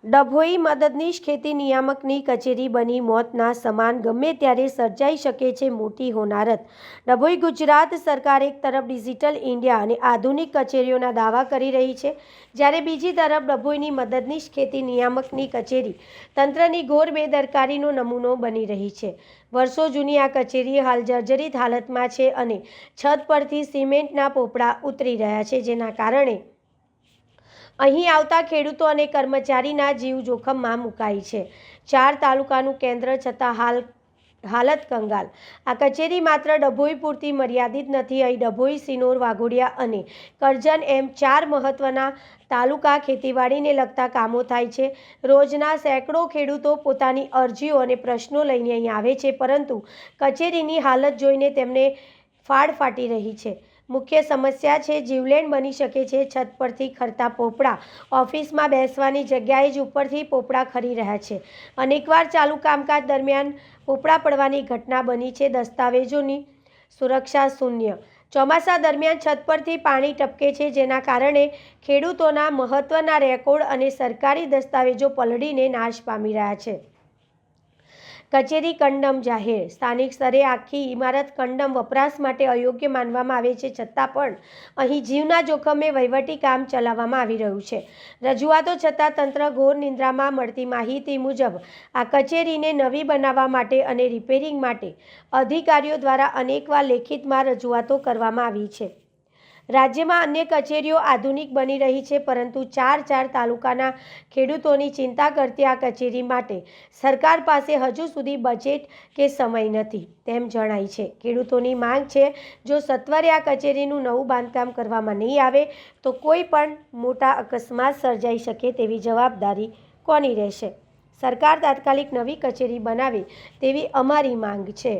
ડભોઈ મદદનીશ ખેતી નિયામકની કચેરી બની મોતના સમાન ગમે ત્યારે સર્જાઈ શકે છે મોટી હોનારત। ડભોઈ ગુજરાત સરકાર એક તરફ ડિજિટલ ઇન્ડિયા અને આધુનિક કચેરીઓના દાવા કરી રહી છે, જ્યારે બીજી તરફ ડભોઈની મદદનીશ ખેતી નિયામકની કચેરી તંત્રની ઘોર બેદરકારીનો નમૂનો બની રહી છે। વર્ષો જૂની આ કચેરી હાલ જર્જરિત હાલતમાં છે અને છત પરથી સિમેન્ટના પોપડા ઉતરી રહ્યા છે, જેના કારણે અહીં આવતા ખેડૂતો અને કર્મચારીના જીવ જોખમમાં મુકાઈ છે। 4 તાલુકાનું કેન્દ્ર છતાં હાલત કંગાલ। આ કચેરી માત્ર ડભોઈ પૂરતી મર્યાદિત નથી। અહીં ડભોઈ, સિનોર, વાઘોડિયા અને કરજણ એમ 4 મહત્વના તાલુકા ખેતીવાડીને લગતા કામો થાય છે। રોજના સેંકડો ખેડૂતો પોતાની અરજીઓ અને પ્રશ્નો લઈને અહીં આવે છે, પરંતુ કચેરીની હાલત જોઈને તેમને ફાડ ફાટી રહી છે। મુખ્ય સમસ્યા છે જીવલેણ બની શકે છે છત પરથી ખરતા પોપડા। ઓફિસમાં બેસવાની જગ્યાએ જ ઉપરથી પોપડા ખરી રહ્યા છે। અનેકવાર ચાલુ કામકાજ દરમિયાન પોપડા પડવાની ઘટના બની છે। દસ્તાવેજોની સુરક્ષા શૂન્ય। ચોમાસા દરમિયાન છત પરથી પાણી ટપકે છે, જેના કારણે ખેડૂતોના મહત્વના રેકોર્ડ અને સરકારી દસ્તાવેજો પલળીને નાશ પામી રહ્યા છે। કચેરી કંડમ જાહેર। સ્થાનિક સ્તરે આખી ઇમારત કંડમ વપરાશ માટે અયોગ્ય માનવામાં આવે છે, છતાં પણ અહીં જીવના જોખમે વહીવટી કામ ચલાવવામાં આવી રહ્યું છે। રજૂઆતો છતાં તંત્ર ઘોર નિંદ્રામાં। મળતી માહિતી મુજબ આ કચેરીને નવી બનાવવા માટે અને રિપેરિંગ માટે અધિકારીઓ દ્વારા અનેકવાર લેખિતમાં રજૂઆતો કરવામાં આવી છે। રાજ્યમાં અન્ય કચેરીઓ આધુનિક બની રહી છે, પરંતુ 4 તાલુકાના ખેડૂતોની ચિંતા કરતી આ કચેરી માટે સરકાર પાસે હજુ સુધી બજેટ કે સમય નથી, તેમ જણાય છે। ખેડૂતોની માંગ છે, જો સત્વરે આ કચેરીનું નવું બાંધકામ કરવામાં નહીં આવે તો કોઈ પણ મોટા અકસ્માત સર્જાઈ શકે તેવી જવાબદારી કોની રહેશે? સરકાર તાત્કાલિક નવી કચેરી બનાવે તેવી અમારી માંગ છે।